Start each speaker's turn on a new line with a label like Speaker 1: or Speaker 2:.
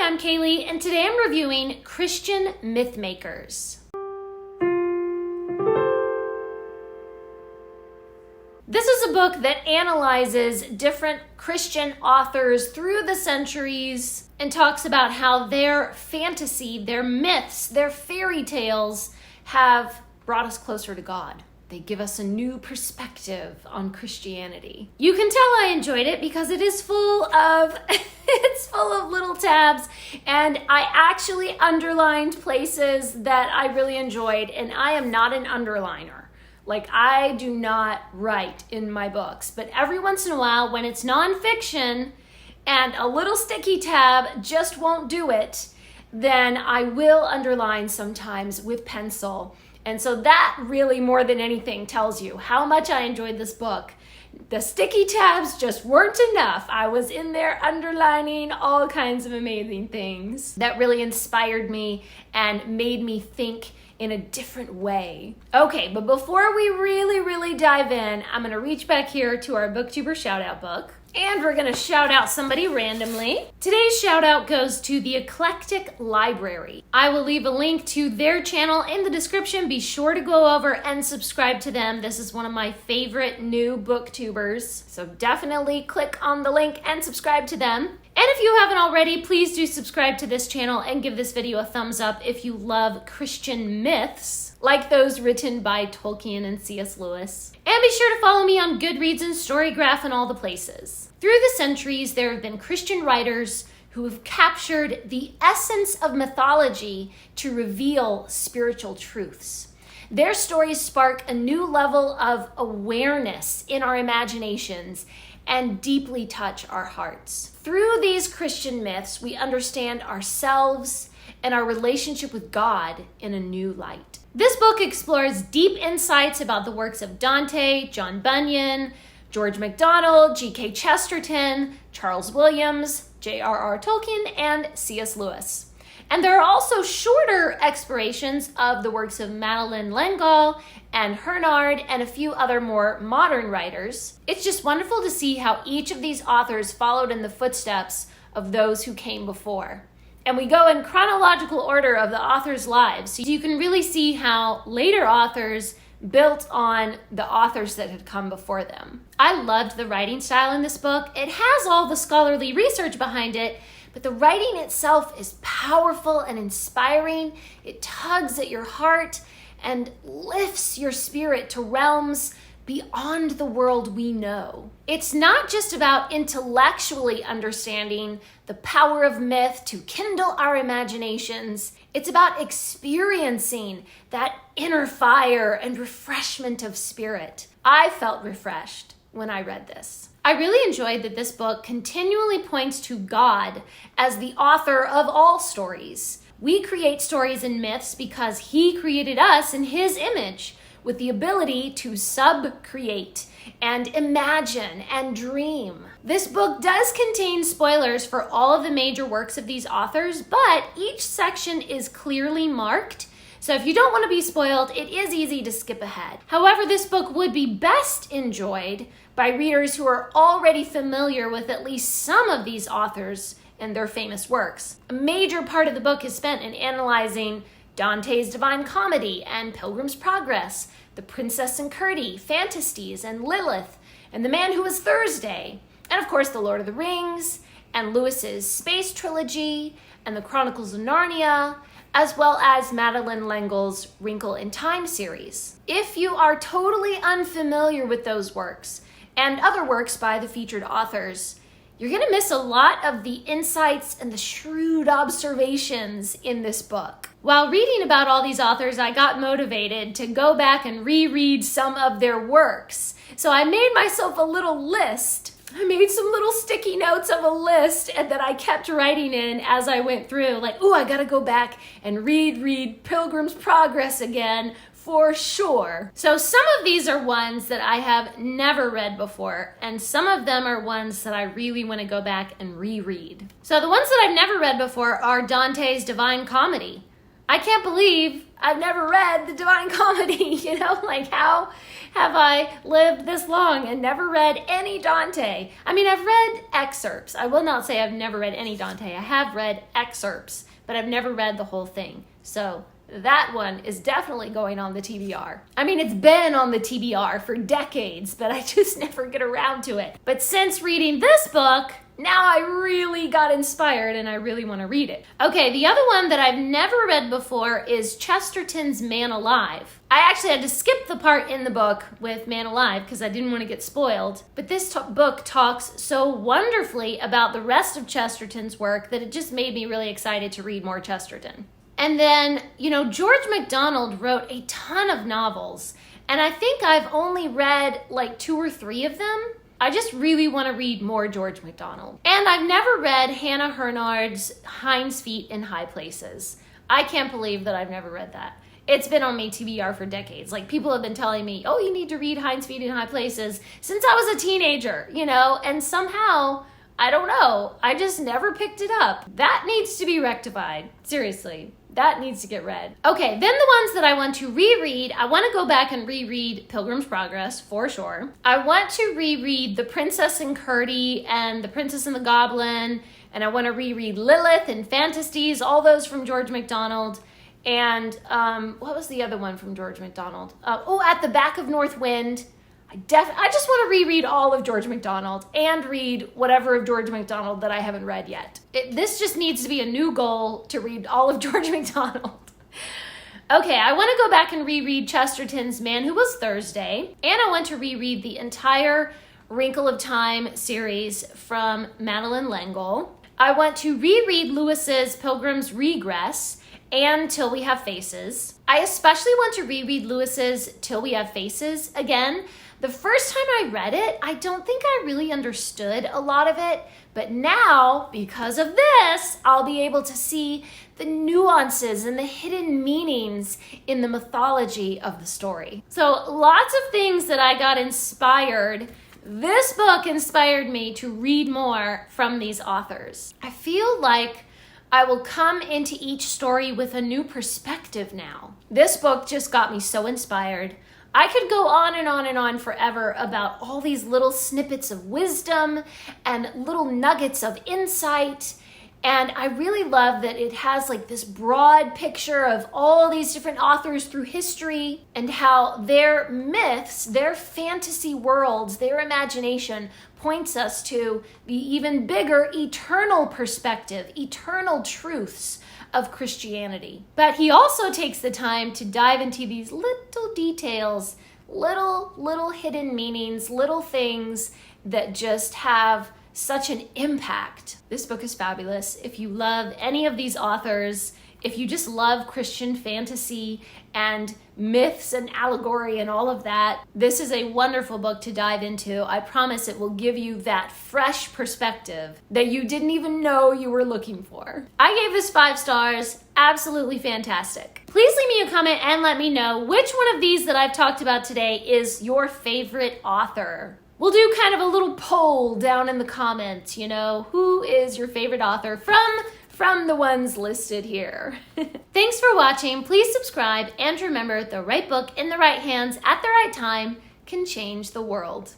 Speaker 1: I'm Kaylee, and today I'm reviewing Christian Mythmakers. This is a book that analyzes different Christian authors through the centuries and talks about how their fantasy, their myths, their fairy tales have brought us closer to God. They give us a new perspective on Christianity. You can tell I enjoyed it because it is full of little tabs, and I actually underlined places that I really enjoyed, and I am not an underliner. Like, I do not write in my books, but every once in a while when it's nonfiction and a little sticky tab just won't do it, then I will underline sometimes with pencil. And so that really, more than anything, tells you how much I enjoyed this book. The sticky tabs just weren't enough. I was in there underlining all kinds of amazing things that really inspired me and made me think in a different way. Okay, but before we really dive in, I'm gonna reach back here to our Booktuber Shoutout book, and we're gonna shout out somebody randomly. Today's shout out goes to the Eclectic Library. I will leave a link to their channel in the description. Be sure to go over and subscribe to them. This is one of my favorite new booktubers, so definitely click on the link and subscribe to them. And if you haven't already, please do subscribe to this channel and give this video a thumbs up if you love Christian myths, like those written by Tolkien and C.S. Lewis. And be sure to follow me on Goodreads and Storygraph and all the places. Through the centuries, there have been Christian writers who have captured the essence of mythology to reveal spiritual truths. Their stories spark a new level of awareness in our imaginations and deeply touch our hearts. Through these Christian myths, we understand ourselves and our relationship with God in a new light. This book explores deep insights about the works of Dante, John Bunyan, George MacDonald, G.K. Chesterton, Charles Williams, J.R.R.Tolkien, and C.S. Lewis. And there are also shorter explorations of the works of Madeleine L'Engle and Hernard and a few other more modern writers. It's just wonderful to see how each of these authors followed in the footsteps of those who came before. And we go in chronological order of the authors' lives, so you can really see how later authors built on the authors that had come before them. I loved the writing style in this book. It has all the scholarly research behind it, but the writing itself is powerful and inspiring. It tugs at your heart and lifts your spirit to realms beyond the world we know. It's not just about intellectually understanding the power of myth to kindle our imaginations. It's about experiencing that inner fire and refreshment of spirit. I felt refreshed when I read this. I really enjoyed that this book continually points to God as the author of all stories. We create stories and myths because He created us in His image, with the ability to sub-create and imagine and dream. This book does contain spoilers for all of the major works of these authors, but each section is clearly marked. So if you don't want to be spoiled, it is easy to skip ahead. However, this book would be best enjoyed by readers who are already familiar with at least some of these authors and their famous works. A major part of the book is spent in analyzing Dante's Divine Comedy and Pilgrim's Progress, The Princess and Curdie, Phantastes and Lilith, and The Man Who Was Thursday, and of course The Lord of the Rings, and Lewis's Space Trilogy, and the Chronicles of Narnia, as well as Madeleine L'Engle's Wrinkle in Time series. If you are totally unfamiliar with those works, and other works by the featured authors, you're gonna miss a lot of the insights and the shrewd observations in this book. While reading about all these authors, I got motivated to go back and reread some of their works. So I made myself a little list. I made some little sticky notes of a list and that I kept writing in as I went through. Like, I gotta go back and read Pilgrim's Progress again for sure. So some of these are ones that I have never read before, and some of them are ones that I really want to go back and reread. So the ones that I've never read before are Dante's Divine Comedy. I can't believe I've never read the Divine Comedy, like how have I lived this long and never read any Dante? I mean, I've read excerpts. I will not say I've never read any Dante. I have read excerpts, but I've never read the whole thing. So that one is definitely going on the TBR. I mean, it's been on the TBR for decades, but I just never get around to it. But since reading this book, now I really got inspired and I really want to read it. Okay, the other one that I've never read before is Chesterton's Man Alive. I actually had to skip the part in the book with Man Alive because I didn't want to get spoiled. But this book talks so wonderfully about the rest of Chesterton's work that it just made me really excited to read more Chesterton. And then, George MacDonald wrote a ton of novels, and I think I've only read like 2 or 3 of them. I just really want to read more George MacDonald. And I've never read Hannah Hurnard's Hind's Feet in High Places. I can't believe that I've never read that. It's been on my TBR for decades. Like, people have been telling me, oh, you need to read Hind's Feet in High Places since I was a teenager, and somehow, I don't know, I just never picked it up. That needs to be rectified. Seriously. That needs to get read. Okay, then the ones that I want to reread, I want to go back and reread Pilgrim's Progress, for sure. I want to reread The Princess and Curdie and The Princess and the Goblin, and I want to reread Lilith and Fantasies, all those from George MacDonald. And what was the other one from George MacDonald? At the Back of North Wind. I just want to reread all of George MacDonald and read whatever of George MacDonald that I haven't read yet. This just needs to be a new goal, to read all of George MacDonald. Okay, I want to go back and reread Chesterton's Man Who Was Thursday, and I want to reread the entire Wrinkle of Time series from Madeleine L'Engle. I want to reread Lewis's Pilgrim's Regress and Till We Have Faces. I especially want to reread Lewis's Till We Have Faces again. The first time I read it, I don't think I really understood a lot of it, but now, because of this, I'll be able to see the nuances and the hidden meanings in the mythology of the story. So lots of things that I got inspired. This book inspired me to read more from these authors. I feel like I will come into each story with a new perspective now. This book just got me so inspired. I could go on and on and on forever about all these little snippets of wisdom and little nuggets of insight. And I really love that it has like this broad picture of all these different authors through history and how their myths, their fantasy worlds, their imagination points us to the even bigger eternal perspective, eternal truths of Christianity. But he also takes the time to dive into these little details, little hidden meanings, little things that just have such an impact. This book is fabulous. If you love any of these authors, if you just love Christian fantasy and myths and allegory and all of that, this is a wonderful book to dive into. I promise it will give you that fresh perspective that you didn't even know you were looking for. I gave this 5 stars. Absolutely fantastic. Please leave me a comment and let me know which one of these that I've talked about today is your favorite author. We'll do kind of a little poll down in the comments, who is your favorite author from the ones listed here. Thanks for watching. Please subscribe and remember, the right book in the right hands at the right time can change the world.